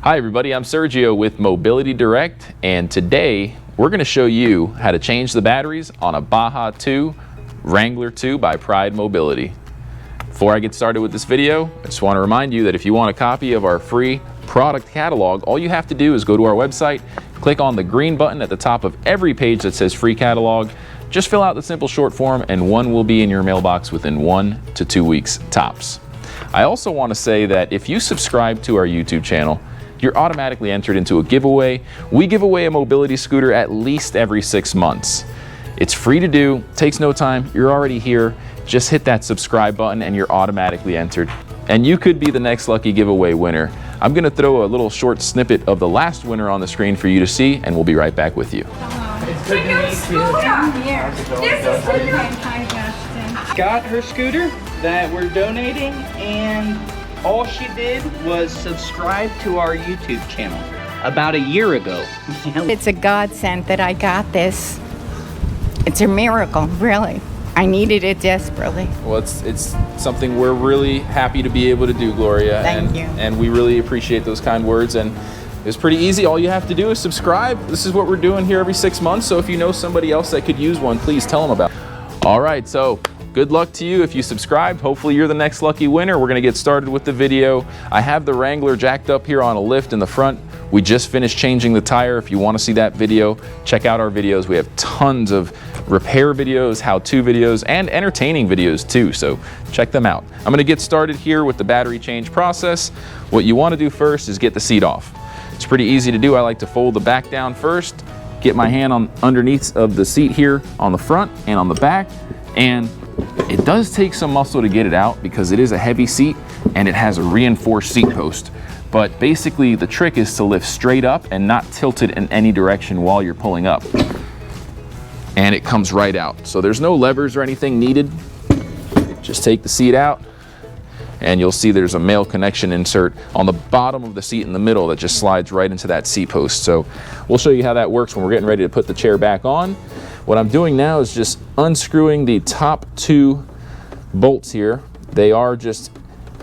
Hi everybody, I'm Sergio with Mobility Direct, and today we're going to show you how to change the batteries on a Baja 2 Wrangler 2 by Pride Mobility. Before I get started with this video, I just want to remind you that if you want a copy of our free product catalog, all you have to do is go to our website, click on the green button at the top of every page that says free catalog, just fill out the simple short form, and one will be in your mailbox within 1 to 2 weeks tops. I also want to say that if you subscribe to our YouTube channel, you're automatically entered into a giveaway. We give away a mobility scooter at least every 6 months. It's free to do, takes no time, you're already here. Just hit that subscribe button and you're automatically entered. And you could be the next lucky giveaway winner. I'm gonna throw a little short snippet of the last winner on the screen for you to see, and we'll be right back with you. It's good to meet you. Got her scooter that we're donating, and all she did was subscribe to our YouTube channel about a year ago. It's a godsend that I got this. It's a miracle, really. I needed it desperately. Well, it's something we're really happy to be able to do, Gloria. Thank you. And we really appreciate those kind words. And it's pretty easy. All you have to do is subscribe. This is what we're doing here every 6 months. So if you know somebody else that could use one, please tell them about it. All right, so good luck to you if you subscribed. Hopefully you're the next lucky winner. We're gonna get started with the video. I have the Wrangler jacked up here on a lift in the front. We just finished changing the tire. If you wanna see that video, check out our videos. We have tons of repair videos, how-to videos, and entertaining videos too, so check them out. I'm gonna get started here with the battery change process. What you wanna do first is get the seat off. It's pretty easy to do. I like to fold the back down first, get my hand on underneath of the seat here on the front and on the back, and it does take some muscle to get it out because it is a heavy seat and it has a reinforced seat post. But basically the trick is to lift straight up and not tilt it in any direction while you're pulling up. And it comes right out. So there's no levers or anything needed. Just take the seat out and you'll see there's a male connection insert on the bottom of the seat in the middle that just slides right into that seat post. So we'll show you how that works when we're getting ready to put the chair back on. What I'm doing now is just unscrewing the top 2 bolts here. They are just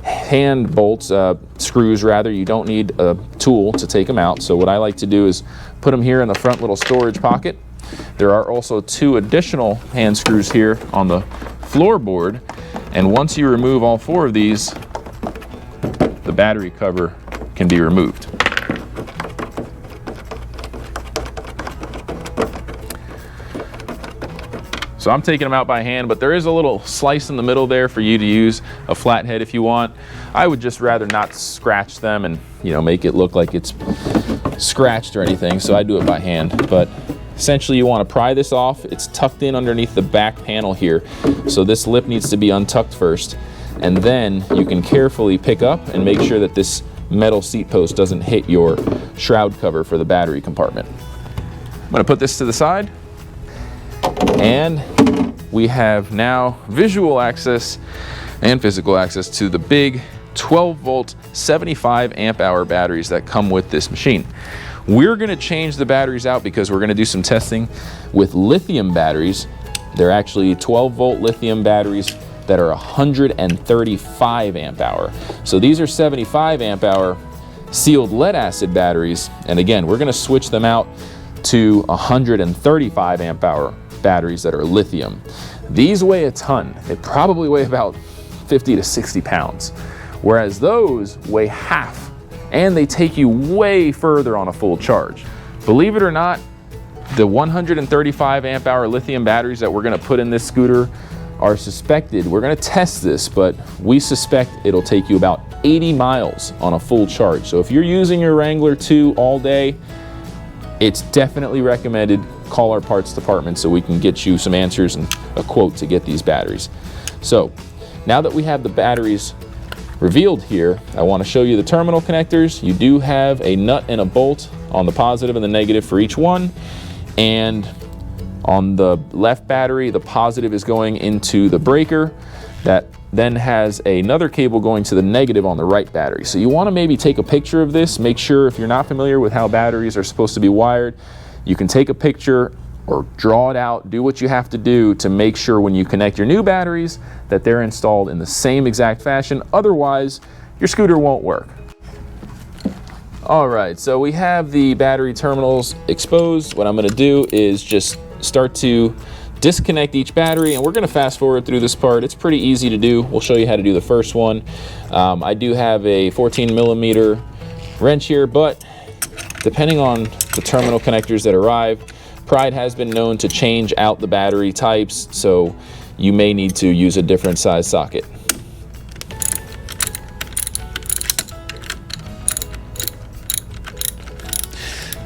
hand bolts, screws rather. You don't need a tool to take them out. So what I like to do is put them here in the front little storage pocket. There are also 2 additional hand screws here on the floorboard. And once you remove all 4 of these, the battery cover can be removed. So I'm taking them out by hand, but there is a little slice in the middle there for you to use a flathead if you want. I would just rather not scratch them and, you know, make it look like it's scratched or anything, so I do it by hand. But essentially you want to pry this off. It's tucked in underneath the back panel here, so this lip needs to be untucked first, and then you can carefully pick up and make sure that this metal seat post doesn't hit your shroud cover for the battery compartment. I'm going to put this to the side, and we have now visual access and physical access to the big 12-volt 75 amp hour batteries that come with this machine. We're going to change the batteries out because we're going to do some testing with lithium batteries. They're actually 12-volt lithium batteries that are 135 amp hour. So these are 75 amp hour sealed lead acid batteries, and again we're going to switch them out to 135 amp hour batteries that are lithium. These weigh a ton. They probably weigh about 50 to 60 pounds, whereas those weigh half, and they take you way further on a full charge. Believe it or not, the 135 amp hour lithium batteries that we're gonna put in this scooter are suspected, we're gonna test this, but we suspect it'll take you about 80 miles on a full charge. So if you're using your Wrangler 2 all day, it's definitely recommended call our parts department so we can get you some answers and a quote to get these batteries. So now that we have the batteries revealed here, I want to show you the terminal connectors. You do have a nut and a bolt on the positive and the negative for each one, and on the left battery the positive is going into the breaker that then has another cable going to the negative on the right battery. So you want to maybe take a picture of this. Make sure, if you're not familiar with how batteries are supposed to be wired, you can take a picture or draw it out, do what you have to do to make sure when you connect your new batteries that they're installed in the same exact fashion. Otherwise, your scooter won't work. All right, so we have the battery terminals exposed. What I'm gonna do is just start to disconnect each battery, and we're gonna fast forward through this part. It's pretty easy to do. We'll show you how to do the first one. I do have a 14mm wrench here, but depending on the terminal connectors that arrive, Pride has been known to change out the battery types, so you may need to use a different size socket.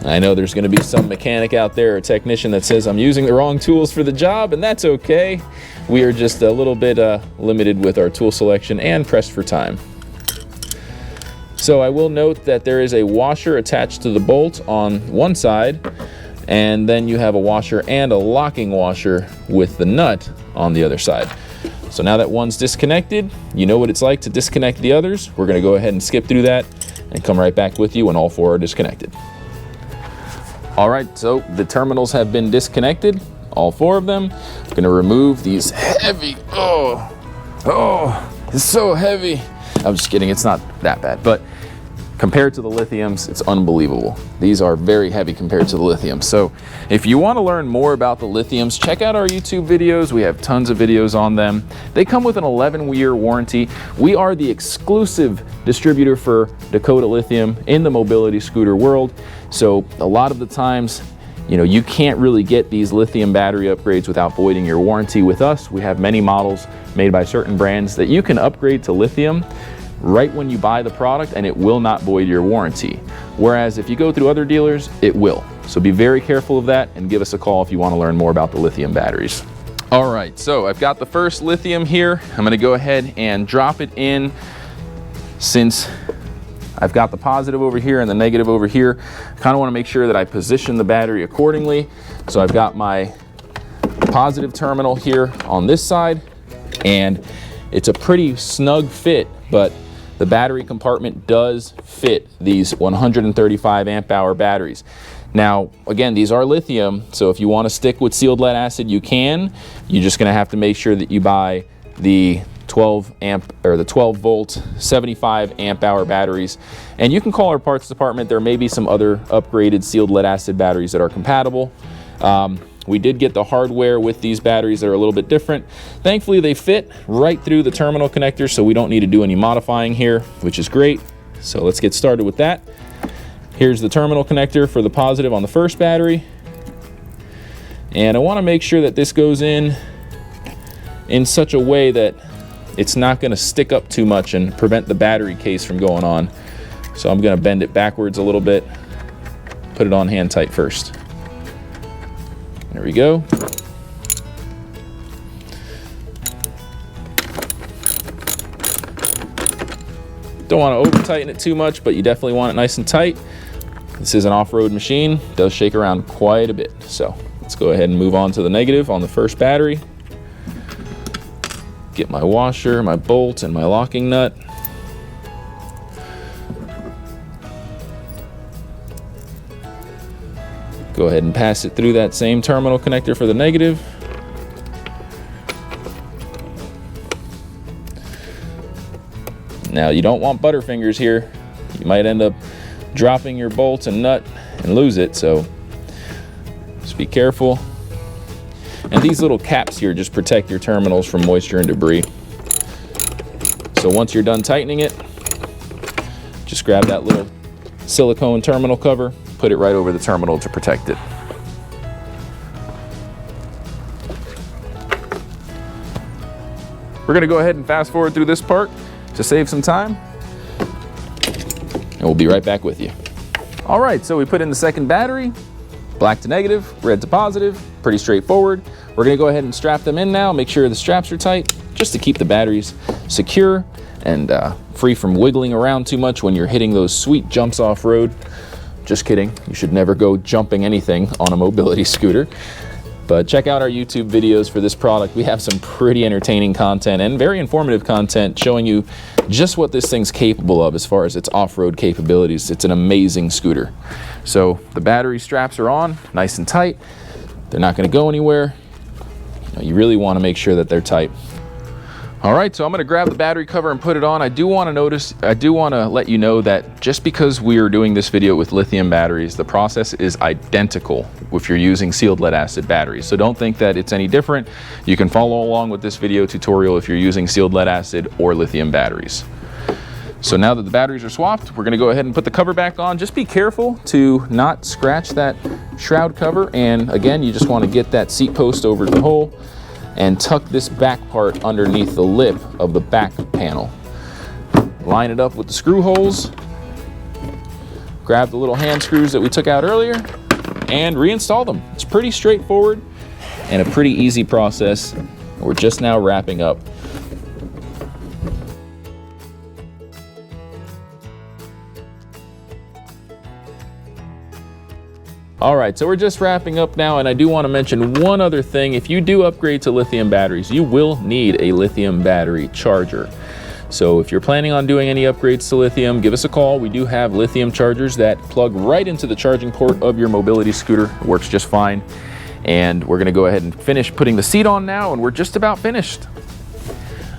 I know there's going to be some mechanic out there or technician that says I'm using the wrong tools for the job, and that's okay. We are just a little bit limited with our tool selection and pressed for time. So I will note that there is a washer attached to the bolt on one side, and then you have a washer and a locking washer with the nut on the other side. So now that one's disconnected, you know what it's like to disconnect the others. We're going to go ahead and skip through that and come right back with you when all four are disconnected. All right, so the terminals have been disconnected, all four of them. I'm gonna remove these heavy, it's so heavy. I'm just kidding, it's not that bad, but compared to the lithiums, it's unbelievable. These are very heavy compared to the lithiums. So if you wanna learn more about the lithiums, check out our YouTube videos. We have tons of videos on them. They come with an 11-year warranty. We are the exclusive distributor for Dakota Lithium in the mobility scooter world. So a lot of the times, you can't really get these lithium battery upgrades without voiding your warranty. With us, we have many models made by certain brands that you can upgrade to lithium right when you buy the product, and it will not void your warranty. Whereas if you go through other dealers, it will. So be very careful of that and give us a call if you want to learn more about the lithium batteries. All right, so I've got the first lithium here. I'm going to go ahead and drop it in. Since I've got the positive over here and the negative over here, I kind of want to make sure that I position the battery accordingly. So I've got my positive terminal here on this side, and it's a pretty snug fit, but the battery compartment does fit these 135 amp hour batteries. Now, again, these are lithium, so if you want to stick with sealed lead acid, you can. You're just going to have to make sure that you buy the 12 volt 75 amp hour batteries, and you can call our parts department. There may be some other upgraded sealed lead acid batteries that are compatible. We did get the hardware with these batteries that are a little bit different. Thankfully, they fit right through the terminal connector, so we don't need to do any modifying here, which is great. So let's get started with that. Here's the terminal connector for the positive on the first battery, and I want to make sure that this goes in such a way that it's not going to stick up too much and prevent the battery case from going on. So I'm going to bend it backwards a little bit, put it on hand tight first. There we go. Don't want to over tighten it too much, but you definitely want it nice and tight. This is an off-road machine. It does shake around quite a bit. So let's go ahead and move on to the negative on the first battery. Get my washer, my bolt, and my locking nut. Go ahead and pass it through that same terminal connector for the negative. Now, you don't want butterfingers here. You might end up dropping your bolt and nut and lose it, so just be careful. And these little caps here just protect your terminals from moisture and debris. So once you're done tightening it, just grab that little silicone terminal cover, put it right over the terminal to protect it. We're going to go ahead and fast forward through this part to save some time, and we'll be right back with you. All right, so we put in the second battery. Black to negative, red to positive, pretty straightforward. We're gonna go ahead and strap them in now, make sure the straps are tight, just to keep the batteries secure and free from wiggling around too much when you're hitting those sweet jumps off-road. Just kidding, you should never go jumping anything on a mobility scooter. But check out our YouTube videos for this product. We have some pretty entertaining content and very informative content showing you just what this thing's capable of as far as its off-road capabilities. It's an amazing scooter. So the battery straps are on, nice and tight. They're not gonna go anywhere. You really wanna make sure that they're tight. All right, so I'm gonna grab the battery cover and put it on. I do wanna let you know that just because we are doing this video with lithium batteries, the process is identical if you're using sealed lead acid batteries. So don't think that it's any different. You can follow along with this video tutorial if you're using sealed lead acid or lithium batteries. So now that the batteries are swapped, we're gonna go ahead and put the cover back on. Just be careful to not scratch that shroud cover. And again, you just wanna get that seat post over the hole and tuck this back part underneath the lip of the back panel. Line it up with the screw holes, grab the little hand screws that we took out earlier, and reinstall them. It's pretty straightforward and a pretty easy process. We're just now wrapping up. All right, so we're just wrapping up now, and I do want to mention one other thing. If you do upgrade to lithium batteries, you will need a lithium battery charger. So if you're planning on doing any upgrades to lithium, give us a call. We do have lithium chargers that plug right into the charging port of your mobility scooter. It works just fine. And we're gonna go ahead and finish putting the seat on now, and we're just about finished.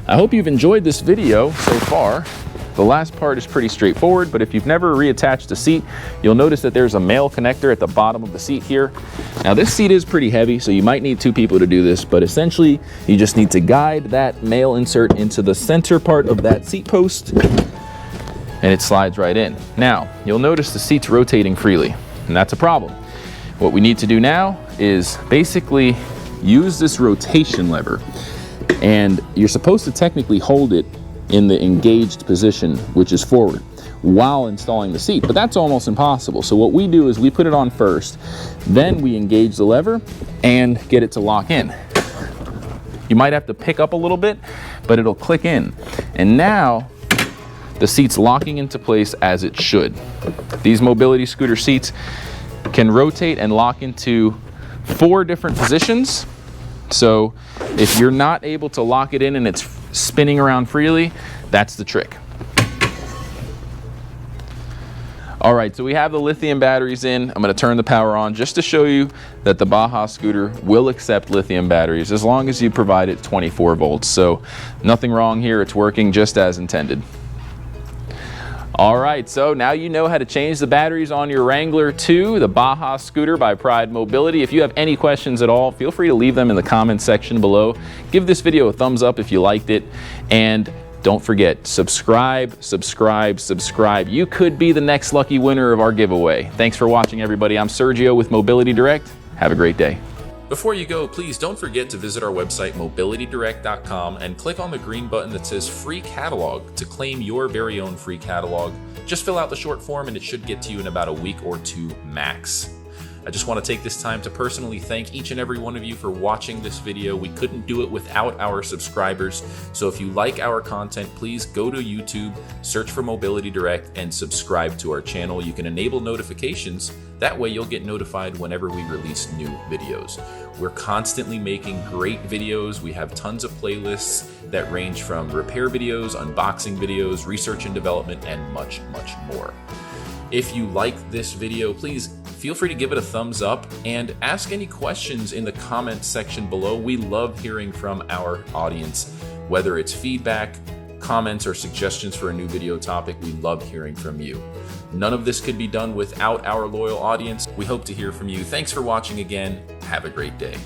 I hope you've enjoyed this video so far. The last part is pretty straightforward, but if you've never reattached a seat, you'll notice that there's a male connector at the bottom of the seat here. Now this seat is pretty heavy, so you might need 2 people to do this, but essentially you just need to guide that male insert into the center part of that seat post, and it slides right in. Now, you'll notice the seat's rotating freely, and that's a problem. What we need to do now is basically use this rotation lever, and you're supposed to technically hold it in the engaged position, which is forward, while installing the seat, but that's almost impossible. So what we do is we put it on first, then we engage the lever and get it to lock in. You might have to pick up a little bit, but it'll click in. And now the seat's locking into place as it should. These mobility scooter seats can rotate and lock into 4 different positions. So if you're not able to lock it in and it's spinning around freely, that's the trick. All right, so we have the lithium batteries in. I'm gonna turn the power on just to show you that the Baja scooter will accept lithium batteries as long as you provide it 24 volts. So nothing wrong here, it's working just as intended. All right, so now you know how to change the batteries on your Wrangler 2, the Baja scooter by Pride Mobility. If you have any questions at all, feel free to leave them in the comments section below. Give this video a thumbs up if you liked it, and don't forget, subscribe, subscribe, subscribe. You could be the next lucky winner of our giveaway. Thanks for watching, everybody. I'm Sergio with Mobility Direct. Have a great day. Before you go, please don't forget to visit our website, mobilitydirect.com, and click on the green button that says Free Catalog to claim your very own free catalog. Just fill out the short form and it should get to you in about a week or 2 max. I just want to take this time to personally thank each and every one of you for watching this video. We couldn't do it without our subscribers. So if you like our content, please go to YouTube, search for Mobility Direct, and subscribe to our channel. You can enable notifications. That way you'll get notified whenever we release new videos. We're constantly making great videos. We have tons of playlists that range from repair videos, unboxing videos, research and development, and much, much more. If you like this video, please feel free to give it a thumbs up and ask any questions in the comments section below. We love hearing from our audience, whether it's feedback, comments, or suggestions for a new video topic. We love hearing from you. None of this could be done without our loyal audience. We hope to hear from you. Thanks for watching again. Have a great day.